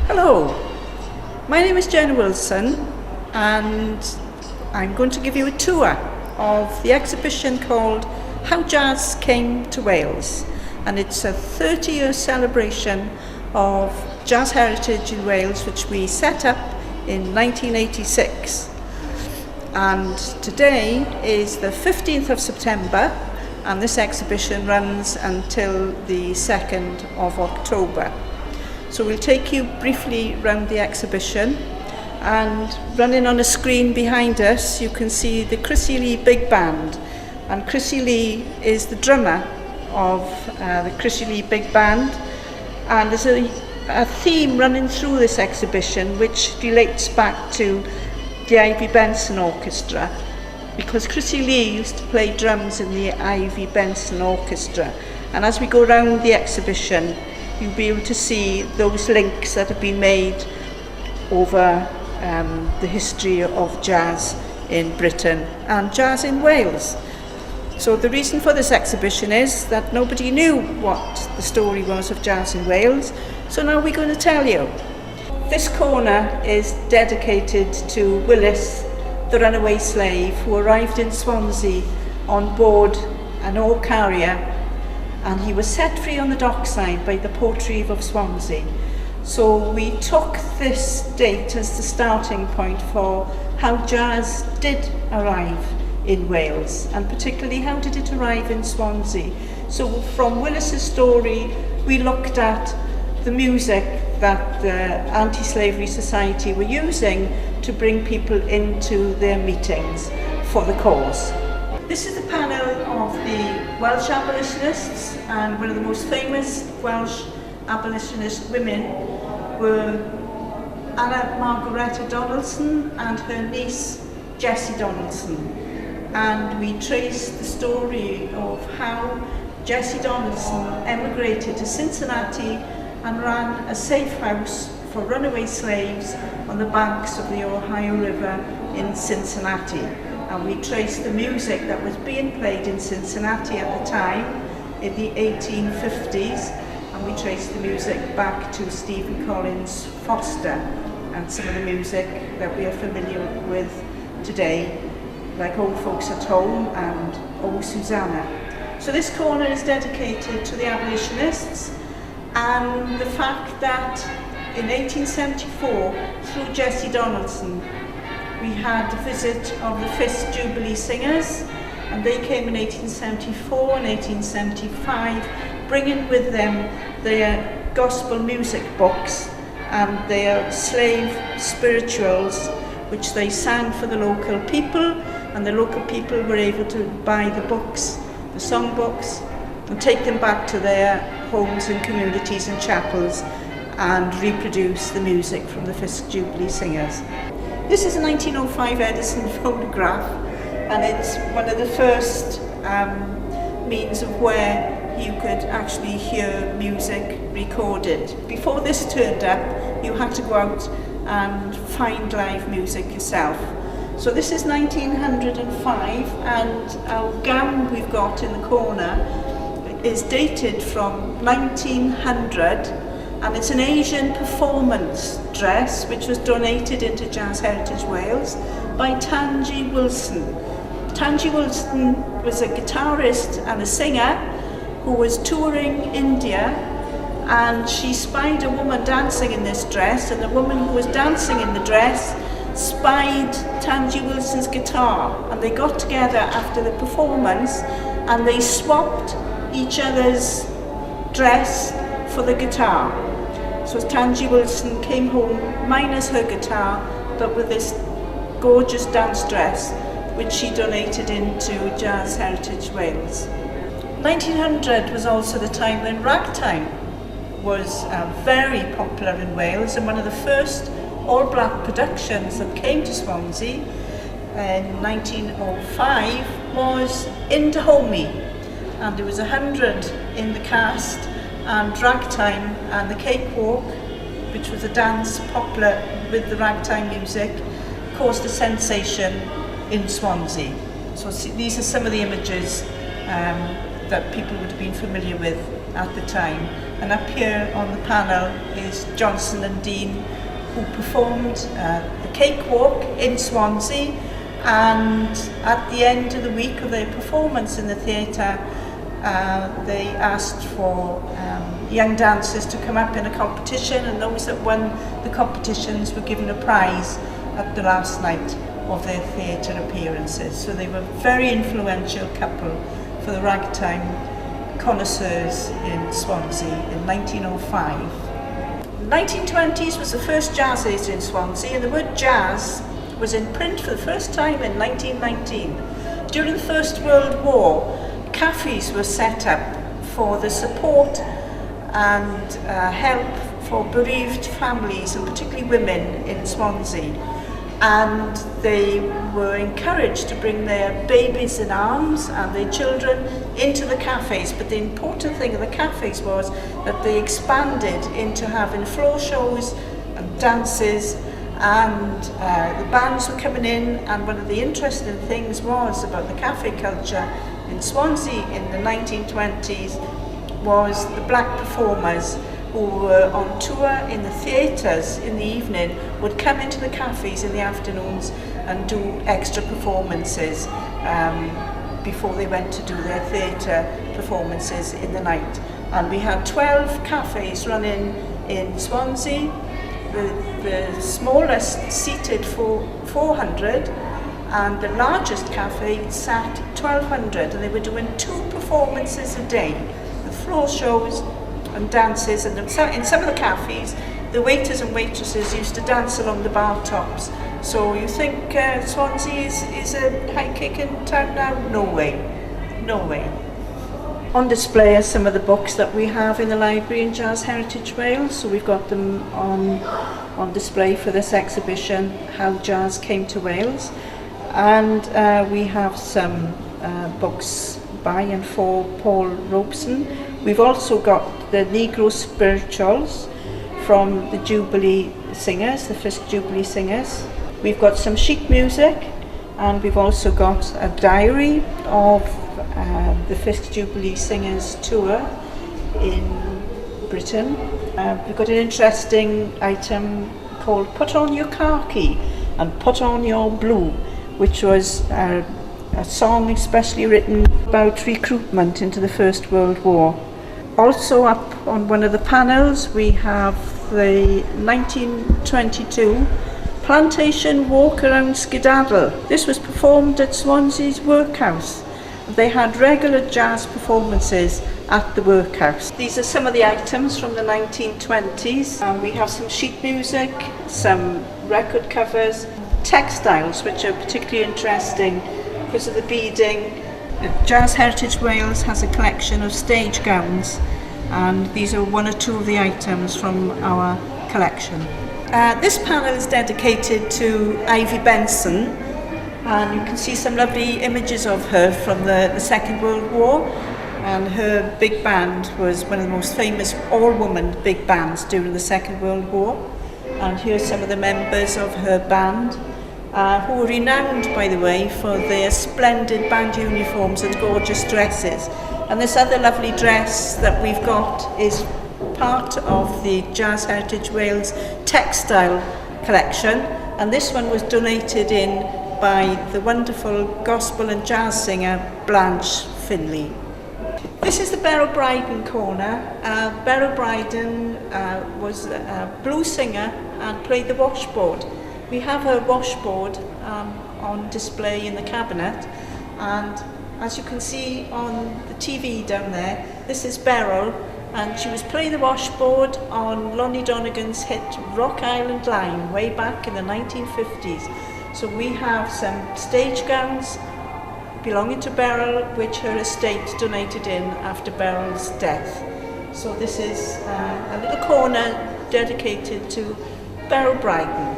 Hello, my name is Jen Wilson and I'm going to give you a tour of the exhibition called How Jazz Came to Wales, and it's a 30-year celebration of jazz heritage in Wales which we set up in 1986, and today is the 15th of September and this exhibition runs until the 2nd of October. So we'll take you briefly around the exhibition, and running on a screen behind us you can see the Chrissy Lee Big Band, and Chrissy Lee is the drummer of the Chrissy Lee Big Band, and there's a theme running through this exhibition which relates back to the Ivy Benson Orchestra, because Chrissy Lee used to play drums in the Ivy Benson Orchestra, and as we go around the exhibition you'll be able to see those links that have been made over the history of jazz in Britain and jazz in Wales. So the reason for this exhibition is that nobody knew what the story was of jazz in Wales, so now we're going to tell you. This corner is dedicated to Willis, the runaway slave who arrived in Swansea on board an ore carrier, and he was set free on the dockside by the Port Reeve of Swansea. So we took this date as the starting point for how jazz did arrive in Wales, and particularly how did it arrive in Swansea. So from Willis's story we looked at the music that the Anti-Slavery Society were using to bring people into their meetings for the cause. This is the panel of the Welsh abolitionists, and one of the most famous Welsh abolitionist women were Anna Margaretta Donaldson and her niece Jessie Donaldson. And we trace the story of how Jessie Donaldson emigrated to Cincinnati and ran a safe house for runaway slaves on the banks of the Ohio River in Cincinnati. And we trace the music that was being played in Cincinnati at the time, in the 1850s, and we trace the music back to Stephen Collins Foster and some of the music that we are familiar with today, like Old Folks at Home and Oh Susanna. So this corner is dedicated to the abolitionists, and the fact that in 1874, through Jessie Donaldson, we had the visit of the Fifth Jubilee Singers, and they came in 1874 and 1875, bringing with them their gospel music books and their slave spirituals, which they sang for the local people, and the local people were able to buy the books, the songbooks, and take them back to their homes and communities and chapels and reproduce the music from the Fifth Jubilee Singers. This is a 1905 Edison phonograph, and it's one of the first means of where you could actually hear music recorded. Before this turned up, you had to go out and find live music yourself. So this is 1905, and our gown we've got in the corner is dated from 1900, and it's an Asian performance dress which was donated into Jazz Heritage Wales by Tangi Wilson. Tangi Wilson was a guitarist and a singer who was touring India, and she spied a woman dancing in this dress, and the woman who was dancing in the dress spied Tangi Wilson's guitar, and they got together after the performance and they swapped each other's dress for the guitar. So Tangi Wilson came home minus her guitar, but with this gorgeous dance dress which she donated into Jazz Heritage Wales. 1900 was also the time when ragtime was very popular in Wales, and one of the first all-black productions that came to Swansea in 1905 was In Dahomey, and there was 100 in the cast, and ragtime and the cakewalk, which was a dance popular with the ragtime music, caused a sensation in Swansea. So these are some of the images that people would have been familiar with at the time. And up here on the panel is Johnson and Dean, who performed the cakewalk in Swansea, and at the end of the week of their performance in the theatre, they asked for young dancers to come up in a competition, and those that won the competitions were given a prize at the last night of their theatre appearances. So they were a very influential couple for the ragtime connoisseurs in Swansea in 1905. The 1920s was the first jazz age in Swansea, and the word jazz was in print for the first time in 1919. During the First World War, cafes were set up for the support and help for bereaved families, and particularly women in Swansea. And they were encouraged to bring their babies in arms and their children into the cafes. But the important thing of the cafes was that they expanded into having floor shows and dances, and the bands were coming in. And one of the interesting things was about the cafe culture in Swansea in the 1920s was the black performers who were on tour in the theatres in the evening would come into the cafes in the afternoons and do extra performances before they went to do their theatre performances in the night. And we had 12 cafes running in Swansea. The smallest seated for 400, and the largest cafe sat 1,200, and they were doing 2 performances a day, the floor shows and dances. And in some of the cafes, the waiters and waitresses used to dance along the bar tops. So you think Swansea is a high-kicking town now? No way, no way. On display are some of the books that we have in the library in Jazz Heritage Wales. So we've got them on display for this exhibition, How Jazz Came to Wales. And we have some books by and for Paul Robeson. We've also got the Negro Spirituals from the Jubilee Singers, the Fisk Jubilee Singers. We've got some sheet music, and we've also got a diary of the Fisk Jubilee Singers tour in Britain. We've got an interesting item called Put On Your Khaki and Put On Your Blue, which was a song especially written about recruitment into the First World War. Also up on one of the panels we have the 1922 Plantation Walk Around Skedaddle. This was performed at Swansea's workhouse. They had regular jazz performances at the workhouse. These are some of the items from the 1920s. We have some sheet music, some record covers, textiles which are particularly interesting because of the beading. Jazz Heritage Wales has a collection of stage gowns, and these are one or two of the items from our collection. This panel is dedicated to Ivy Benson, and you can see some lovely images of her from the Second World War, and her big band was one of the most famous all-woman big bands during the Second World War. And here's some of the members of her band, who were renowned, by the way, for their splendid band uniforms and gorgeous dresses. And this other lovely dress that we've got is part of the Jazz Heritage Wales textile collection, and this one was donated in by the wonderful gospel and jazz singer Blanche Finley. This is the Beryl Bryden corner. Beryl Bryden was a blues singer and played the washboard. We have her washboard on display in the cabinet, and as you can see on the TV down there, this is Beryl, and she was playing the washboard on Lonnie Donegan's hit Rock Island Line way back in the 1950s. So we have some stage gowns belonging to Beryl, which her estate donated in after Beryl's death. So this is a little corner dedicated to Beryl Bryden.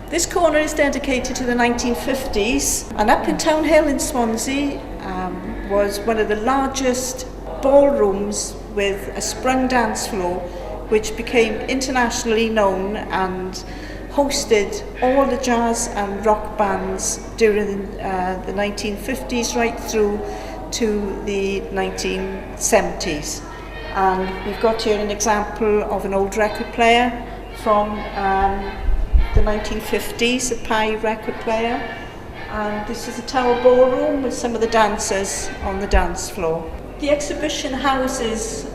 This corner is dedicated to the 1950s, and up in Town Hill in Swansea was one of the largest ballrooms with a sprung dance floor, which became internationally known and hosted all the jazz and rock bands during the 1950s right through to the 1970s. And we've got here an example of an old record player from the 1950s, a Pi record player. And this is a Tower Ballroom with some of the dancers on the dance floor. The exhibition houses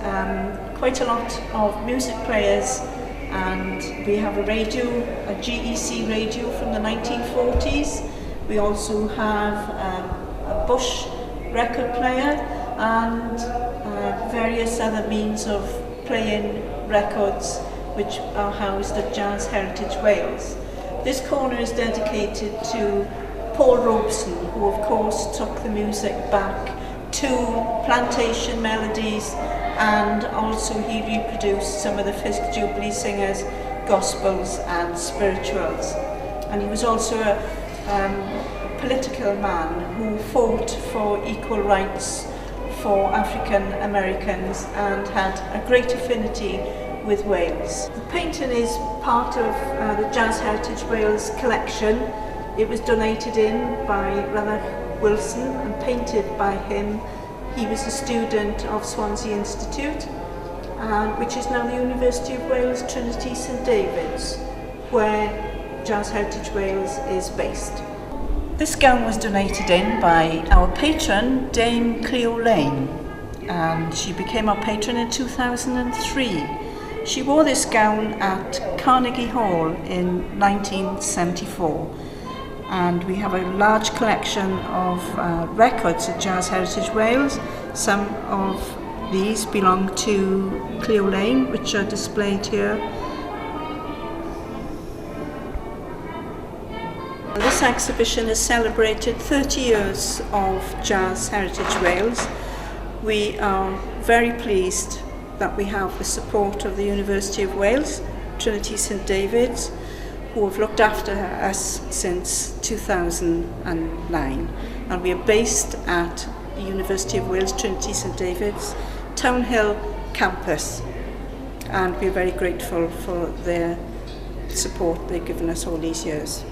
quite a lot of music players, and we have a radio, a GEC radio from the 1940s. We also have a Bush record player and various other means of playing records which are housed at Jazz Heritage Wales. This corner is dedicated to Paul Robeson, who of course took the music back to plantation melodies, and also he reproduced some of the Fisk Jubilee singers, gospels and spirituals. And he was also a political man who fought for equal rights for African Americans and had a great affinity with Wales. The painting is part of the Jazz Heritage Wales collection. It was donated in by Rutherford Wilson and painted by him. He was a student of Swansea Institute, which is now the University of Wales Trinity St David's, where Jazz Heritage Wales is based. This gown was donated in by our patron, Dame Cleo Lane, and she became our patron in 2003. She wore this gown at Carnegie Hall in 1974. And we have a large collection of records at Jazz Heritage Wales. Some of these belong to Cleo Lane, which are displayed here. This exhibition has celebrated 30 years of Jazz Heritage Wales. We are very pleased that we have the support of the University of Wales, Trinity St David's, who have looked after us since 2009, and we are based at the University of Wales Trinity St David's Town Hill campus, and we're very grateful for their support they've given us all these years.